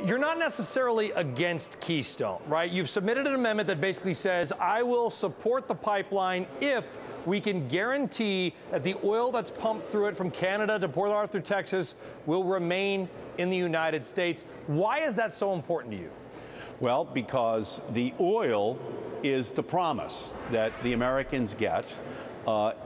you're not necessarily against Keystone, right? You've submitted an amendment that basically says, I will support the pipeline if we can guarantee that the oil that's pumped through it from Canada to Port Arthur, Texas, will remain in the United States. Why is that so important to you? Well, because the oil is the promise that the Americans get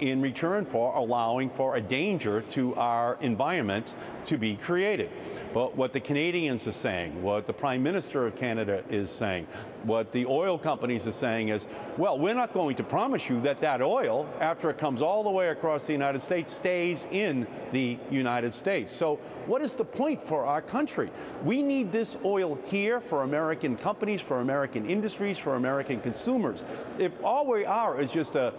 in return for allowing for a danger to our environment to be created. But what the Canadians are saying, what the Prime Minister of Canada is saying, what the oil companies are saying is, well, we're not going to promise you that that oil, after it comes all the way across the United States, stays in the United States. So what is the point for our country? We need this oil here for American companies, for American industries, for American consumers. If all we are is just a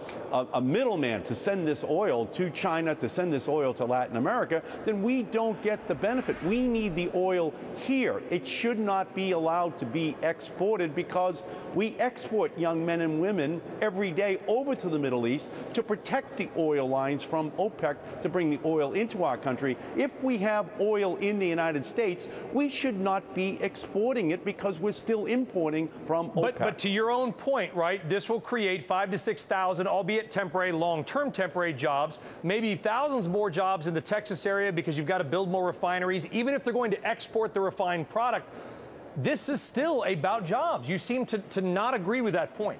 middleman to send this oil to China, to send this oil to Latin America, then we don't get the benefit. We need the oil here. It should not be allowed to be exported, because we export young men and women every day over to the Middle East to protect the oil lines from OPEC to bring the oil into our country. If we have oil in the United States, we should not be exporting it, because we're still importing from OPEC. But to your own point, right, this will create 5,000 to 6,000, albeit temporary, long-term temporary jobs, maybe thousands more jobs in the Texas area, because you've got to build more refineries. Even if they're going to export the refined product, this is still about jobs. You seem to not agree with that point.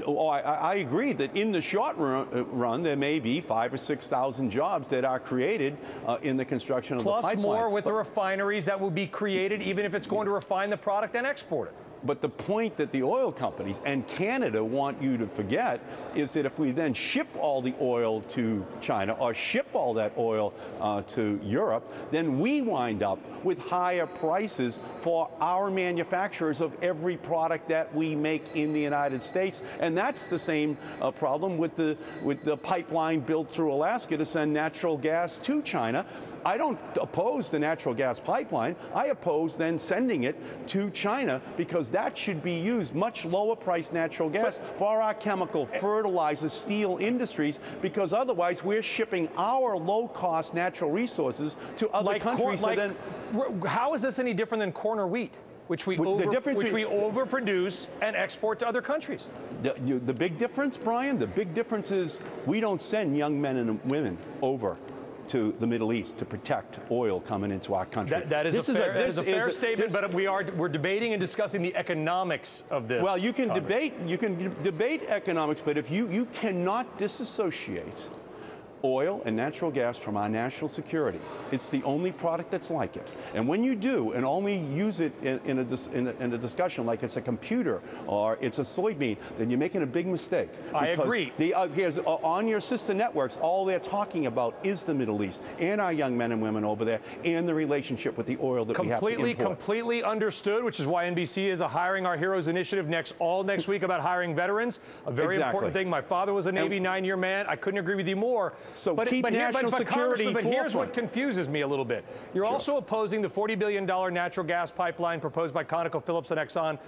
Oh, I agree that in the short run, there may be 5,000 or 6,000 jobs that are created in the construction of the pipeline. Plus more with the refineries that will be created, even if it's going to refine the product and export it. But the point that the oil companies and Canada want you to forget is that if we then ship all the oil to China or ship all that oil to Europe, then we wind up with higher prices for our manufacturers of every product that we make in the United States. And that's the same problem with the pipeline built through Alaska to send natural gas to China. I don't oppose the natural gas pipeline. I oppose then sending it to China, because that should be used, much lower priced natural gas, for our chemical, fertilizer, steel industries, because otherwise we're shipping our low-cost natural resources to other countries. How is this any different than corn or wheat, which we overproduce and export to other countries? The big difference, Brian, the big difference is we don't send young men and women over to the Middle East to protect oil coming into our country. That is a fair statement, but we're debating and discussing the economics of this. Well, you can debate economics, but if you cannot disassociate oil and natural gas from our national security. It's the only product that's like it. And when you do, and only use it in a discussion like it's a computer or it's a soybean, then you're making a big mistake. I agree. On your sister networks, all they're talking about is the Middle East and our young men and women over there and the relationship with the oil that we have to import. Completely understood, which is why NBC is hiring Our Heroes initiative next week about hiring veterans. A very important thing. My father was a Navy 9-year man. I couldn't agree with you more. So keep national security. But here's what confuses me a little bit. You're also opposing the $40 billion natural gas pipeline proposed by ConocoPhillips and Exxon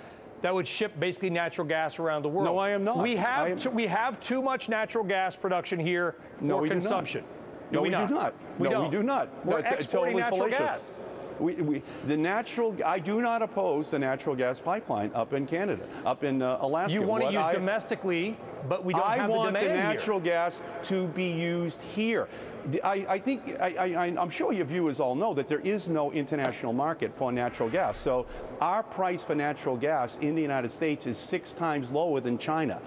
that would ship basically natural gas around the world. No, I am not. We have too much natural gas production here for consumption. No, we do not. No, we do not. We're exporting natural gas. I do not oppose the natural gas pipeline up in Canada, up in Alaska. You want to use domestically, but we don't have the demand here. I want the natural gas to be used here. I'm sure your viewers all know that there is no international market for natural gas. So our price for natural gas in the United States is 6 times lower than China.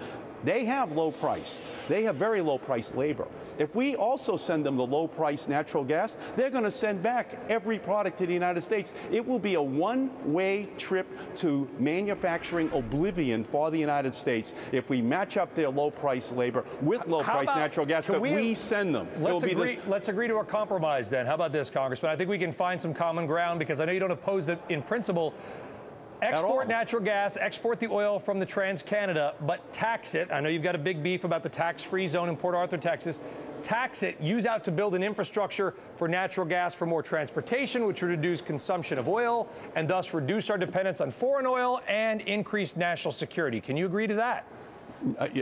They have low priced. They have very low priced labor. If we also send them the low priced natural gas, they're going to send back every product to the United States. It will be a one-way trip to manufacturing oblivion for the United States if we match up their low priced labor with low priced natural gas that we send them. Let's agree to a compromise then. How about this, Congressman? I think we can find some common ground, because I know you don't oppose that in principle. Export natural gas, export the oil from the Trans-Canada, but tax it. I know you've got a big beef about the tax-free zone in Port Arthur, Texas. Tax it, use out to build an infrastructure for natural gas for more transportation, which would reduce consumption of oil and thus reduce our dependence on foreign oil and increase national security. Can you agree to that?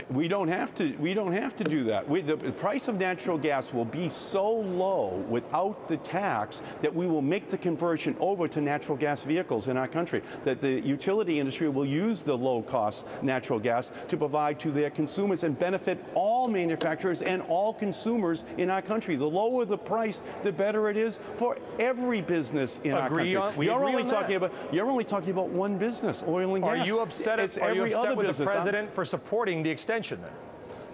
We don't have to. We don't have to do that. The price of natural gas will be so low without the tax that we will make the conversion over to natural gas vehicles in our country. That the utility industry will use the low-cost natural gas to provide to their consumers and benefit all manufacturers and all consumers in our country. The lower the price, the better it is for every business in our country. You're only talking about one business, oil and gas. Are you upset? Are you upset with the president for supporting the extension then?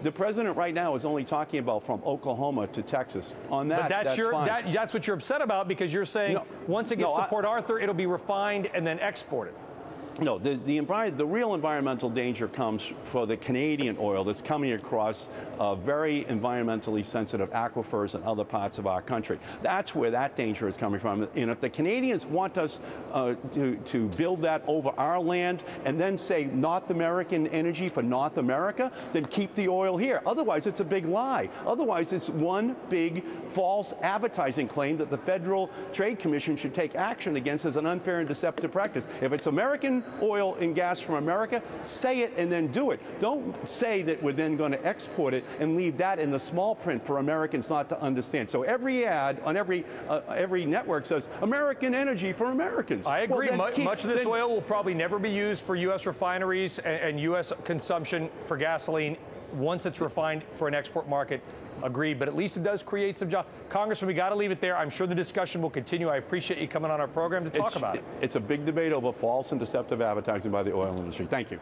The president right now is only talking about from Oklahoma to Texas. On that, but that's what you're upset about, because you're saying once it gets to Port Arthur, it'll be refined and then exported. No, the real environmental danger comes for the Canadian oil that's coming across very environmentally sensitive aquifers and other parts of our country. That's where that danger is coming from. And if the Canadians want us to build that over our land and then say North American energy for North America, then keep the oil here. Otherwise, it's a big lie. Otherwise, it's one big false advertising claim that the Federal Trade Commission should take action against as an unfair and deceptive practice. If it's American oil and gas from America, say it and then do it. Don't say that we're then going to export it and leave that in the small print for Americans not to understand. So every ad on every network says American energy for Americans. I agree. Well, much of this oil will probably never be used for U.S. refineries and U.S. consumption for gasoline once it's refined for an export market. Agreed, but at least it does create some jobs. Congressman, we got to leave it there. I'm sure the discussion will continue. I appreciate you coming on our program to talk about it. It's a big debate over false and deceptive advertising by the oil industry. Thank you.